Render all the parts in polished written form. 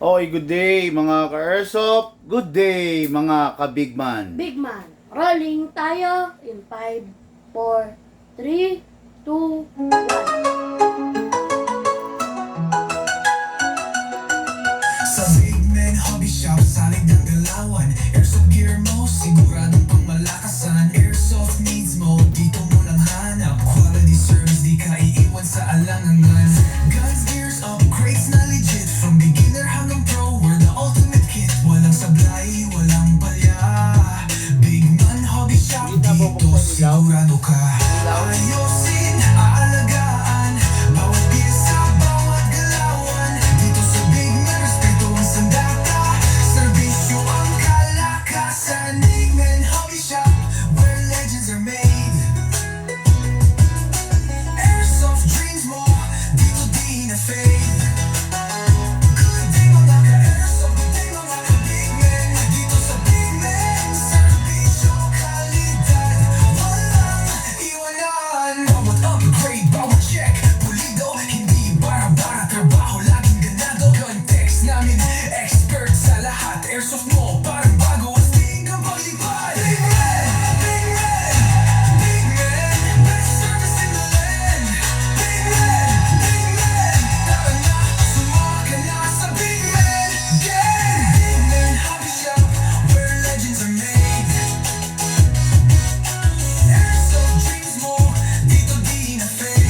Okay, good day mga ka-airsoft. Good day mga ka-bigman. Big man. Rolling tayo in 5, 4, 3, 2, 1. Sa Big Man Hobby Shop, salig ng galawan. Airsoft gear mo, siguradong pang malakasan. Airsoft needs mo, dito mo lang hanap. Quality service, di ka iiwan sa alangangan. Guns, gears, upgrades na legit. From beginner hanggang pro, we're the ultimate kit. Walang sablay, walang palya. Big Man Hobby Shop, dito sigurado ka. Ayosin, aalagaan, bawat piyesa, bawat galawan. Dito sa Big Man, respeto ang sandata. Serbisyo ang kalakasan. Big Man Hobby Shop, where legends are made. Airsoft dreams mo, dito di na fade. Good day mga ka-airsoft, good day mga ka-Big Man. Dito sa Big Man, serbisyo, kalidad, walang iwanan. Bawat upgrade, bawat check, pulido, hindi bara-bara, trabaho laging ganado. Context namin, expert sa lahat. Airsoft mo, parang bago, astig ang paglipad. Big Man, Big Man, Big Man, best service in the land. Big Man, Big Man, tara na, sumama ka na sa Big Man Gang. Big Man Hobby Shop, where legends are made. Airsoft dreams mo, dito di na fade.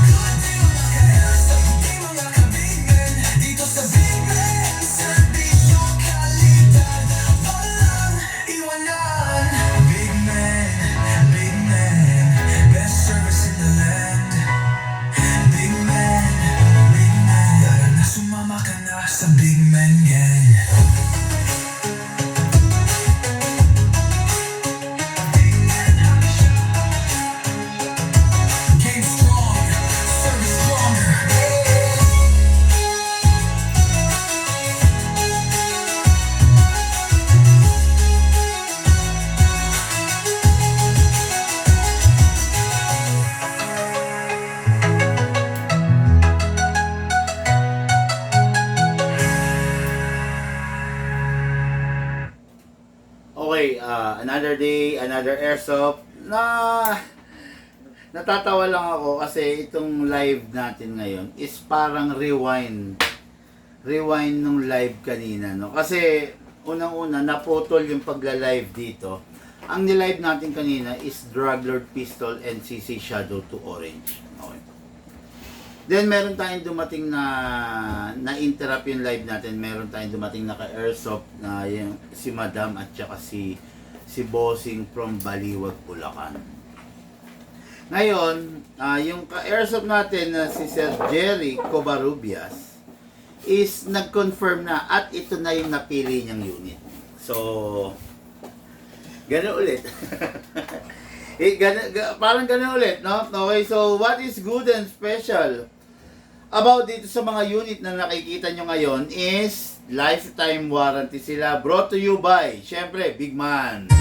Good day mga ka-airsoft, good day mga ka-Big Man. Dito sa Big Man, serbisyo, kalidad, walang iwanan. Big Man, best service in the land. Big Man, tara na, sumama ka na sa Big Man Gang. Big Man Hobby Shop. Game strong, service stronger. Okay, another day, another airsoft. Natatawa lang ako kasi itong live natin ngayon is parang rewind. Rewind nung live kanina, no? Kasi unang-una naputol yung pagla-live dito. Ang nilive natin kanina is Draglord Pistol NCC Shadow to Orange. Okay. Then meron tayong dumating na-interrupt yung live natin. Meron tayong dumating na ka-airsoft na yung si Madam at saka si Bossing from Baliwag, Bulacan. Ngayon, yung ka-airsoft natin na si Sir Jerry Covarrubias is nag-confirm na at ito na yung napili niyang unit. So, gano'n ulit. Parang gano'n ulit, no? Okay, so what is good and special about dito sa mga unit na nakikita nyo ngayon is lifetime warranty sila, brought to you by, syempre, Big Man.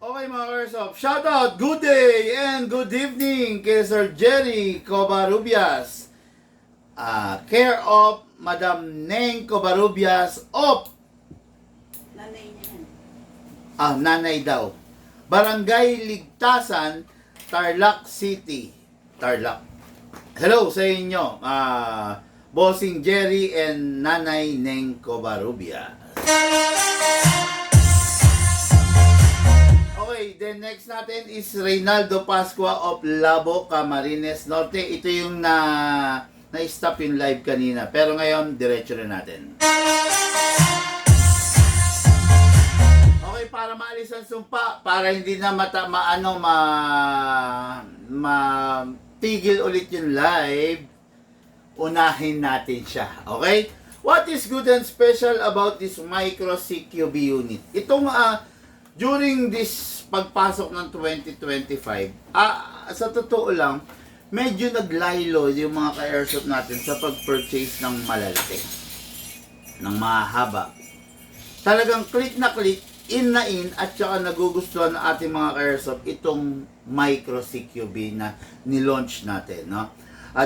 Okay mga Airsoft, shout out, good day and good evening kay Sir Jerry Covarrubias. Care of Madam Neng Covarrubias of Nanay niya yan. nanay daw. Barangay Ligtasan, Tarlac City. Tarlac. Hello sa inyo, Bossing Jerry and Nanay Neng Covarrubias. Okay, then next natin is Reynaldo Pascua of Labo, Camarines Norte. Ito yung na-stop yung live kanina. Pero ngayon, diretso na natin. Okay, para maalis ang sumpa, para hindi na matigil ulit yung live, unahin natin siya. Okay? What is good and special about this micro CQB unit? Itong during this pagpasok ng 2025, sa totoo lang, medyo naglaylo yung mga ka-airsoft natin sa pag-purchase ng malalaki, ng mahaba. Talagang click na click in at saka nagugustuhan ng ating mga ka-airsoft itong Micro CQB na nilaunch natin, no?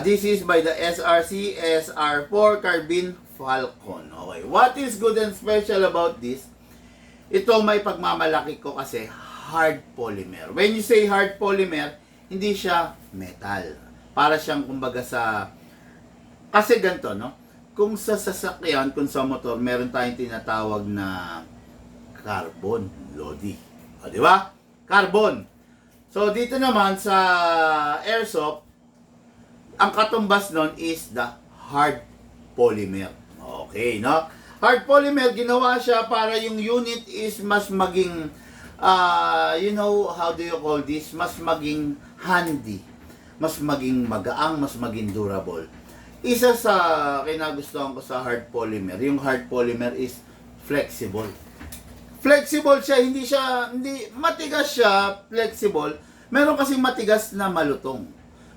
This is by the SRC SR4 Carbine Falcon. Okay, what is good and special about this? Ito may pagmamalaki ko kasi hard polymer. When you say hard polymer, hindi siya metal. Para siyang kumbaga sa... Kasi ganito, no? Kung sa sasakyan, kung sa motor, meron tayong tinatawag na carbon, Lodi. O, di ba? Carbon. So, dito naman sa airsoft, ang katumbas nun is the hard polymer. Okay, no? Hard polymer, ginawa siya para yung unit is mas maging, you know, how do you call this? Mas maging handy. Mas maging magaang, mas maging durable. Isa sa kinagustuhan ko sa hard polymer, yung hard polymer is flexible. Flexible siya, hindi matigas siya, flexible. Meron kasing matigas na malutong.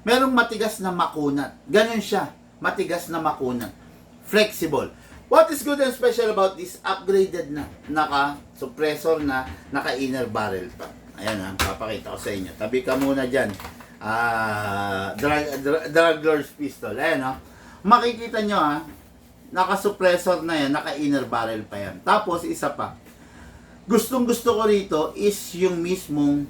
Merong matigas na makunat. Ganun siya, matigas na makunat. Flexible. What is good and special about this? Upgraded na, naka-suppressor na, naka-inner barrel pa. Ayan papakita ko sa inyo. Tabi ka muna dyan. Drug Lord's pistol. Ayan makikita nyo naka-suppressor na yan, naka-inner barrel pa yan. Tapos isa pa. Gustong gusto ko rito is yung mismong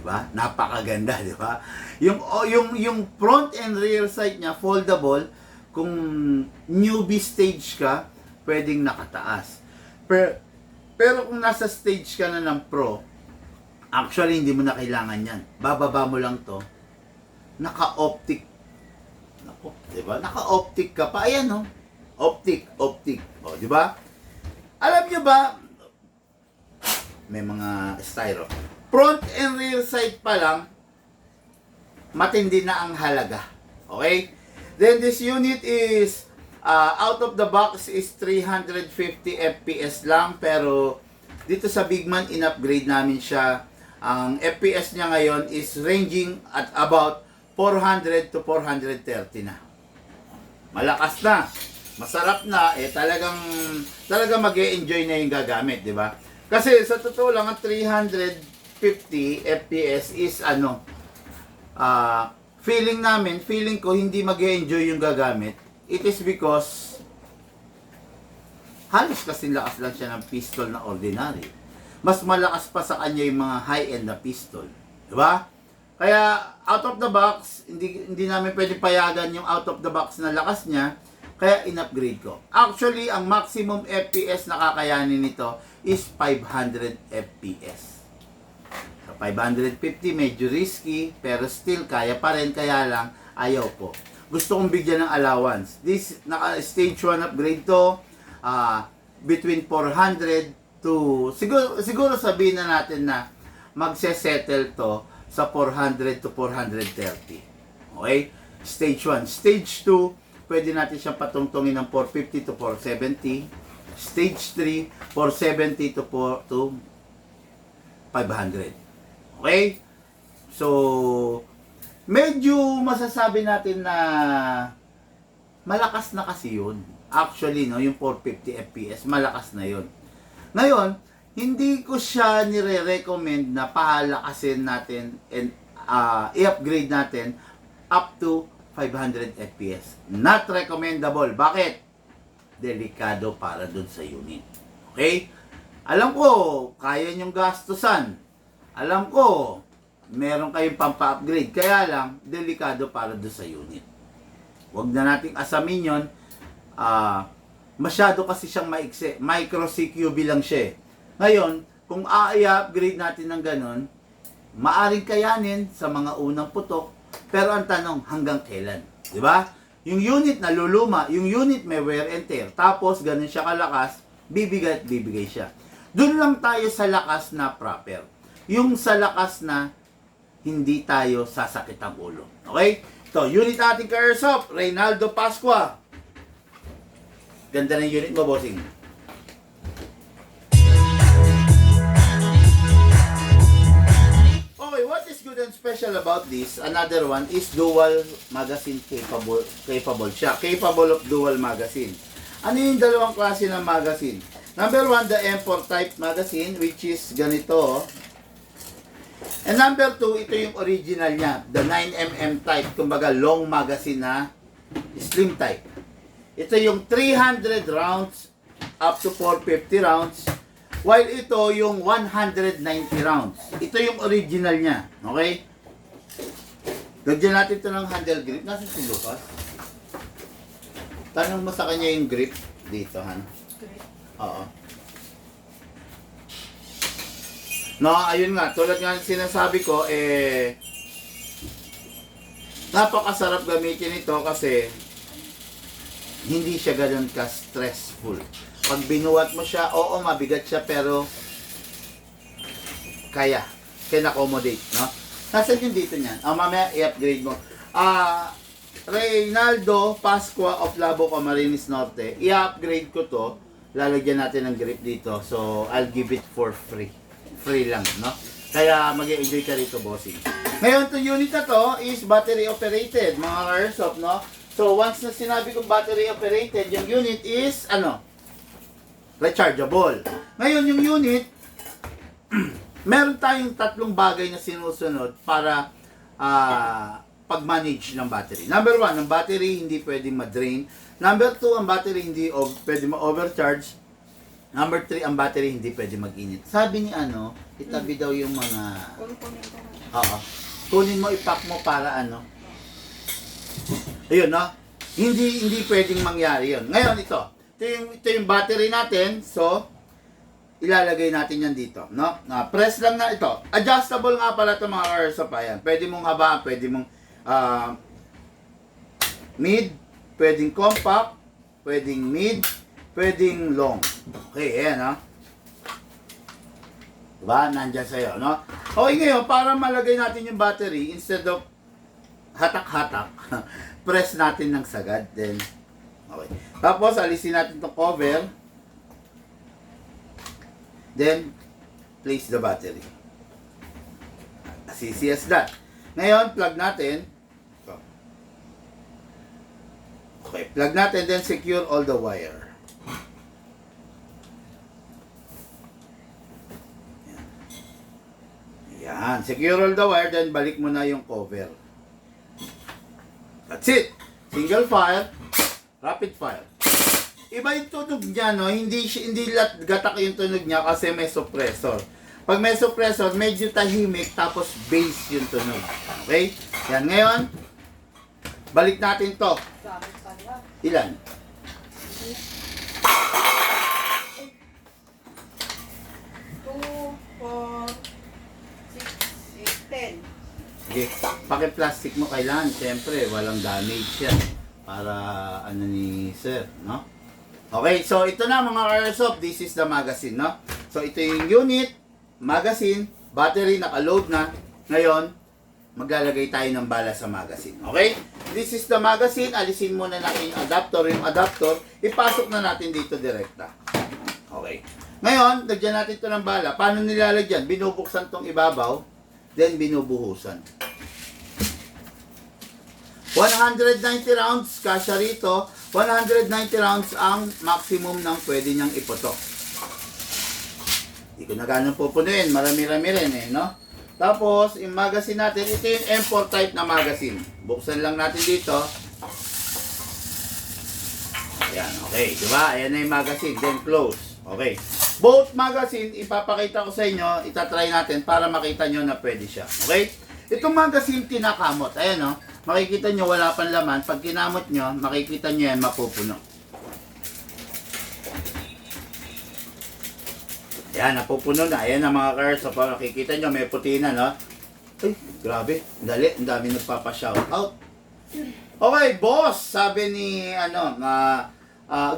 diba? Napakaganda, di ba? Yung front and rear sight niya foldable. Kung newbie stage ka, pwedeng nakataas. Pero kung nasa stage ka na ng pro, actually hindi mo na kailangan yan. Bababa mo lang to. Naka-optic. Nako, di ba? Naka-optic ka pa. Ayan, no? Optic. O, di ba? Alam niyo ba, may mga styro. Front and rear sight pa lang, matindi na ang halaga. Okay? Then this unit is, out of the box is 350 FPS lang. Pero, dito sa Bigman, in-upgrade namin siya. Ang FPS niya ngayon is ranging at about 400 to 430 na. Malakas na. Masarap na. Talagang mag-e-enjoy na yung gagamit, di ba? Kasi sa totoo lang, ang 350 FPS is feeling ko hindi mag-enjoy yung gagamit. It is because halos kasing lakas lang siya ng pistol na ordinary. Mas malakas pa sa kanya yung mga high-end na pistol. Diba? Kaya out of the box, hindi namin pwede payagan yung out of the box na lakas niya. Kaya in-upgrade ko. Actually, ang maximum FPS na kakayanin nito is 500 FPS. 550 medyo risky, pero still kaya pa rin, kaya lang ayaw ko. Gusto kong bigyan ng allowance. This stage 1 upgrade to, between 400 to siguro sabihin na natin na magse-settle to sa 400 to 430. Okay? Stage 1. Stage 2, pwede natin siyang patungtungin ng 450 to 470. Stage 3, 470 to 500. Okay? So, medyo masasabi natin na malakas na kasi yun. Actually, no, yung 450 FPS, malakas na yun. Ngayon, hindi ko siya nire-recommend na pahalakasin natin and i-upgrade natin up to 500 FPS. Not recommendable. Bakit? Delikado para dun sa unit. Okay? Alam ko, kaya nyong gastusan. Alam ko, meron kayong pampa-upgrade. Kaya lang, delikado para doon sa unit. Huwag na nating asamin yun. Masyado kasi siyang maikse. Micro CQB lang siya. Ngayon, kung i-upgrade natin ng ganun, maaring kayanin sa mga unang putok. Pero ang tanong, hanggang kailan? Diba? Yung unit na luluma, yung unit may wear and tear, tapos ganun siya kalakas, bibigay at bibigay siya. Doon lang tayo sa lakas na proper. Yung sa lakas na hindi tayo sasakit ang ulo. Okay? Ito, unit natin ka-airsoft, Reynaldo Pascua. Ganda ng unit mo, bossing. Okay, what is good and special about this? Another one is dual magazine capable siya. Capable of dual magazine. Ano yung dalawang klase ng magazine? Number 1, the M4 type magazine, which is ganito. Oh. And number 2, ito yung original niya, the 9mm type, kumbaga long magazine na slim type. Ito yung 300 rounds up to 450 rounds, while ito yung 190 rounds. Ito yung original niya, okay? Lagyan natin ito ng handle grip. Nasa si Lucas? Tanong mo sa kanya yung grip dito, Han. Oo. No, ayun nga, tulad nga sinasabi ko, napakasarap gamitin ito kasi hindi siya ganun ka-stressful. Pag binuhat mo siya, oo, mabigat siya, pero kaya. Can accommodate, no? Nasaan yung dito niyan? Mamaya i-upgrade mo. Reynaldo Pascua of Labo, Camarines Norte. I-upgrade ko to. Lalagyan natin ng grip dito. So, I'll give it for free. Free lang, no? Kaya mag-enjoy ka rito, bossing. Ngayon, itong unit na to is battery operated, mga airsoft, no? So, once na sinabi kong battery operated, yung unit is, rechargeable. Ngayon, yung unit, meron tayong tatlong bagay na sinusunod para pag-manage ng battery. Number 1, ang battery hindi pwedeng ma-drain. Number 2, ang battery hindi pwede ma-overcharge. Number 3, ang battery hindi pwede mag-init. Sabi ni itabi daw yung mga... Oo. Kunin mo, ipack mo para Ayun, no? Hindi pwedeng mangyari yun. Ngayon, ito yung battery natin. So, ilalagay natin yan dito, no? Press lang na ito. Adjustable nga pala ito, mga airsoft. Ayan. Pwede mong habaan, pwede mong mid, pwedeng compact, pwedeng mid, pwedeng long. Okay, ayan, no? Diba? Nandyan sa'yo, no? Okay, ngayon, para malagay natin yung battery, instead of hatak-hatak, press natin ng sagad. Then, okay. Tapos, alisin natin itong cover. Then, place the battery. As easy as that. Ngayon, plug natin. Okay, plug natin, then secure all the wire. Yan. Secure all the wire, then balik mo na yung cover. That's it. Single fire, rapid fire. Iba yung tunog niya, no? Hindi gatak yung tunog niya kasi may suppressor. Pag may suppressor, medyo tahimik, tapos bass yung tunog. Okay? Yan. Ngayon, balik natin to. Ilan? 10. Okay. Paki-plastic mo kailangan. Siyempre, walang damage yan. Para ni sir, no? Okay, so ito na mga airsoft. This is the magazine, no? So ito yung unit, magazine, battery, naka-load na. Ngayon, maglalagay tayo ng bala sa magazine. Okay? This is the magazine. Alisin muna natin yung adapter. Yung adapter, ipasok na natin dito direkta. Okay. Ngayon, lagyan natin ito ng bala. Paano nilalagyan? Binubuksan tong ibabaw, then binubuhusan. 190 rounds, kasya rito. 190 rounds ang maximum ng pwede niyang iputok. Hindi ko na gano'ng pupunuin. Marami-rami rin no? Tapos, yung magazine natin, ito yung M4 type na magazine. Buksan lang natin dito. Ayan, okay. Diba? Ayan na yung magazine. Then close. Okay. Both magazine, ipapakita ko sa inyo, itatry natin para makita nyo na pwede siya. Okay? Itong magazine, tinakamot. Ayan, no? Makikita nyo, wala pang laman. Pag kinamot nyo, makikita nyo yan, mapupuno. Ayan, napupuno na. Ayan ang mga cars. So, makikita nyo, may puti na, no? Ay, grabe. Dali. Ang dami nagpapa-shout out. Okay, boss. Sabi ni,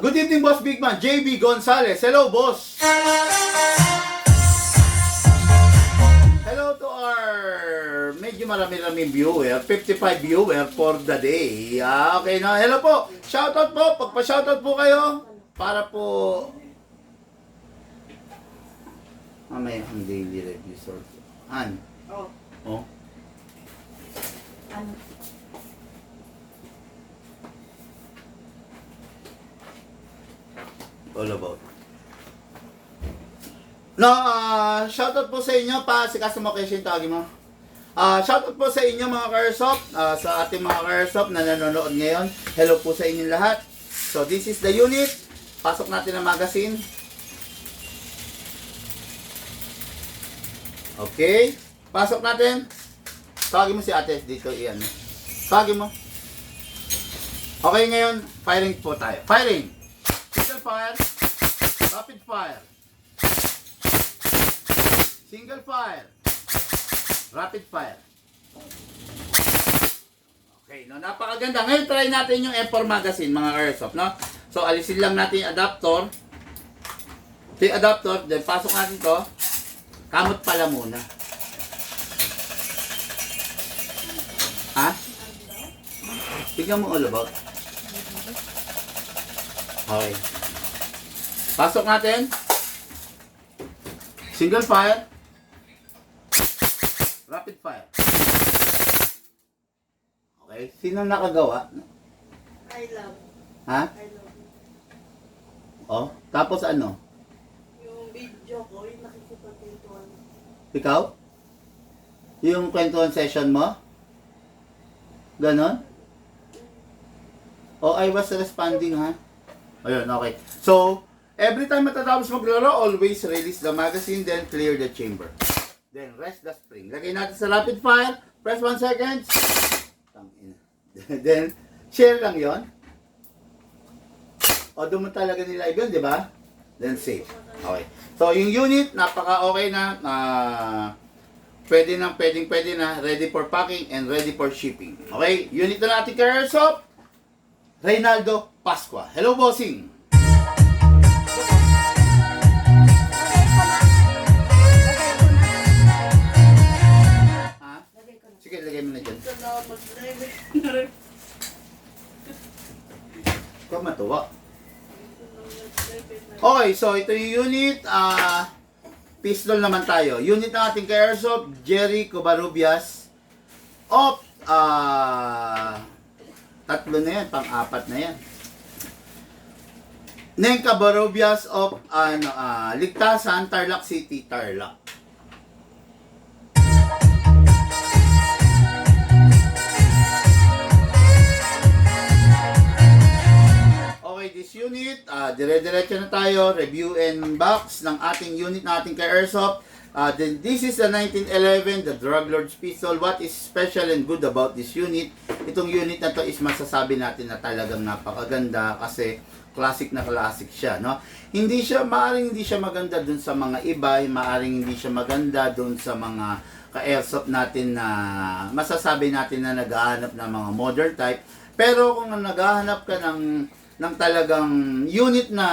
good evening, boss Big Man. JB Gonzales. Hello, boss. Hello to our medyo marami-raming viewer. 55 viewer for the day. Okay, no? Hello po. Shoutout po. Pagpa-shoutout po kayo. Para po mamaya ang daily review source. Oh. Oh. Ano? all about? No, shoutout po sa inyo pa, si Customer Question, tawagin mo. Shoutout po sa inyo mga Caresoft, sa ating mga Caresoft na nanonood ngayon. Hello po sa inyong lahat. So this is the unit. Pasok natin ang magazine. Okay. Pasok natin. Tawagin mo si ate dito, iyan. Tawagin mo. Okay, ngayon, firing po tayo. Firing. Single fire. Rapid fire. Single fire. Rapid fire. Okay, no, napakaganda. Ngayon, try natin yung M4 magazine, mga Airsoft, no? So, alisin lang natin yung adapter. Ito yung adapter, then pasok natin to. Kamot pala muna. Ha? Tignan mo all about. Okay. Pasok natin. Single fire. Rapid fire. Okay. Sino nakagawa? I love. Ha? I love you. Oh, tapos ano? Yung video ko, yung nakikipagkwentuhan. Ikaw? Yung kwentuhan session mo? Ganon? Oh, I was responding, ha? Ayun, okay. So, every time matatapos maglaro, always release the magazine, then clear the chamber. Then rest the spring. Lagay natin sa rapid fire. Press 1 second. Then, share lang yon. O, doon mo talaga nilive yun, di ba? Then save. Okay. So, yung unit, napaka-okay na. Pwede na. Ready for packing and ready for shipping. Okay? Unit na natin kay Airsoft. Reynaldo Pascua. Hello, bossing! Ha? Sige, lagay mo na dyan. Salamat, David. Huwag matuwa. Okay, so ito yung unit. Pistol naman tayo. Unit ng ating kay Airsoft, Jerry Covarrubias. Of, tatlo na yan, pang-apat na yan. Neng Covarrubias of Ligtasan, Tarlac City, Tarlac. Okay, this unit, dire-diretso na tayo, review and box ng ating unit na ating kay Airsoft. Then this is the 1911, the Drug Lord's Pistol. What is special and good about this unit? Itong unit na to is masasabi natin na talagang napakaganda kasi classic na classic siya, no? Maaring hindi siya maganda dun sa mga iba, maaring hindi siya maganda dun sa mga ka-airsoft natin na masasabi natin na naghahanap ng mga modern type. Pero kung naghahanap ka ng talagang unit na,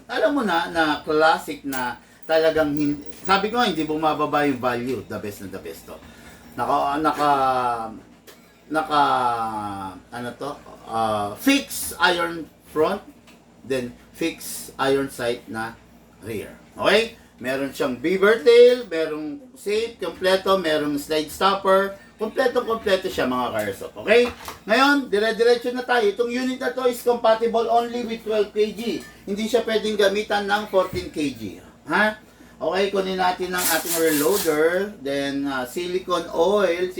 alam mo na classic na talagang sabi ko hindi bumababa yung value, the best na the best to. Fixed iron front, then fixed iron sight na rear. Okay? Meron siyang beaver tail, merong safe, kompleto, merong slide stopper, kompleto siya mga Caresoft. Okay? Ngayon, dire-diretso na tayo. Itong unit na to is compatible only with 12 kg. Hindi siya pwedeng gamitan ng 14 kg. Ha? Okay, kunin natin ang ating reloader, then silicone oil,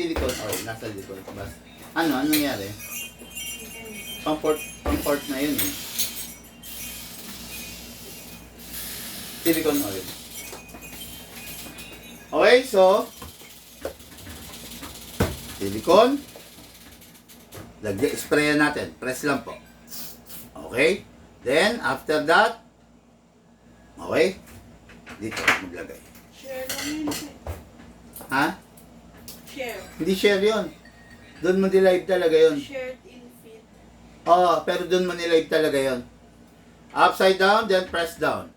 nasa likod. Ano nangyari? Pang-port na yun eh. Silicone oil. Okay, so, silicone. Sprayan natin. Press lang po. Okay. Then, after that, okay. Dito, maglagay. Share lang yun. Ha? Share. Hindi share yun. Doon mo nilive talaga yun. Shared in feet. Oo, pero doon mo nilive talaga yun. Upside down, then press down.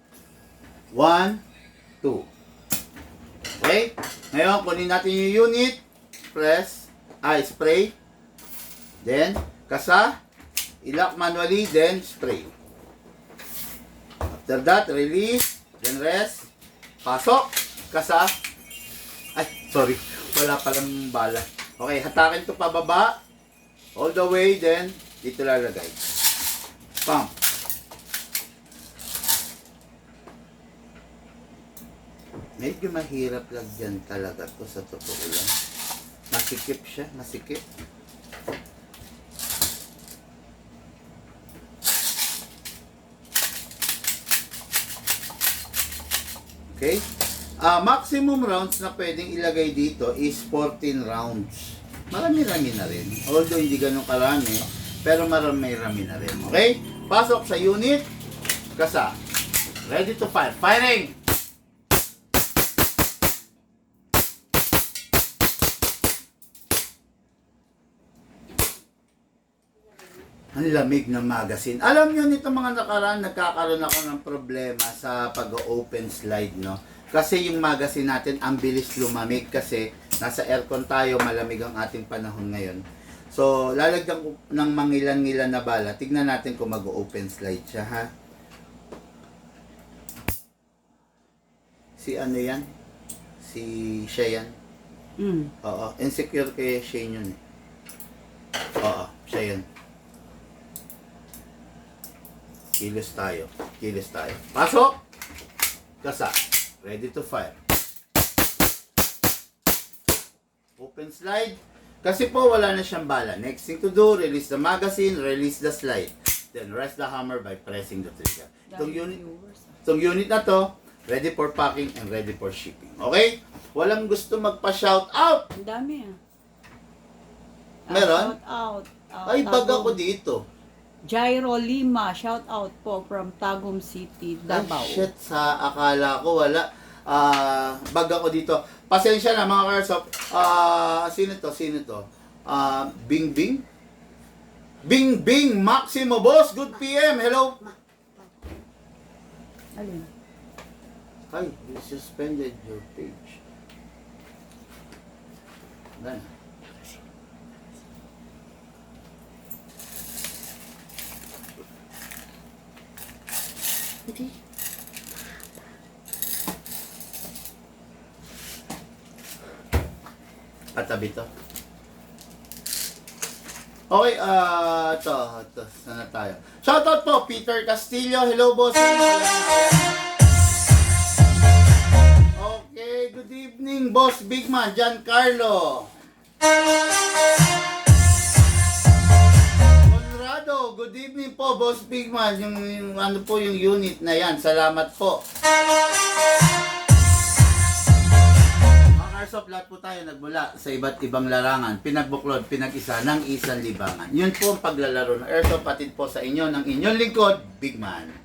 1, 2. Okay? Ngayon, kunin natin yung unit. Spray. Then, kasa. Ilock manually, then spray. After that, release. Then rest. Pasok. Kasa. Ay, sorry. Wala palang bala. Okay, hatakin to pababa. All the way, then dito lalagay. Pump. Medyo mahirap lang dyan talaga to sa totoo lang. Masikip siya, masikip. Okay? Maximum rounds na pwedeng ilagay dito is 14 rounds. Marami-rami na rin. Although hindi ganun karami, pero marami-rami na rin. Okay? Pasok sa unit. Kasa. Ready to fire. Firing! Ang lamig ng magazine. Alam nyo nito mga nakaraan, nagkakaroon ako ng problema sa pag-open slide, no? Kasi yung magazine natin, ang bilis lumamig kasi nasa aircon tayo, malamig ang ating panahon ngayon. So, lalagyan ko ng mangilan-ngilan na bala. Tignan natin kung mag-open slide siya, ha? Si ano yan? Si Cheyenne? Oo. Insecure kay Shane yun, eh. Oo, Cheyenne. Kilos tayo. Kilos tayo. Pasok! Kasa. Ready to fire. Open slide. Kasi po wala na siyang bala. Next thing to do, release the magazine, release the slide. Then rest the hammer by pressing the trigger. Itong unit na to, ready for packing and ready for shipping. Okay? Walang gusto magpa-shout out. Ang dami ah. Meron? Shout out. Ay, bag ako dito. Jairo Lima, shout out po from Tagum City, Davao. Ay, shit, sa akala ko wala. Bag ako dito. Pasensya na mga Karsop. Sino to? Bing Bing? Bing Bing Maximo Boss, good PM. Hello. Alin? Hi, you suspended your page. Done. Hindi. Katabi to. Okay, ito, sana tayo. Shoutout po, Peter Castillo. Hello, boss. Okay, good evening, boss Bigman, Giancarlo. Conrado, good evening po, boss Bigman. Yung ano po yung unit na yan. Salamat po. Airsoft, lahat po tayo nagmula sa iba't ibang larangan, pinagbuklod, pinag-isa ng isang libangan. Yun po ang paglalaro ng Airsoft, patid po sa inyo ng inyong lingkod, Bigman.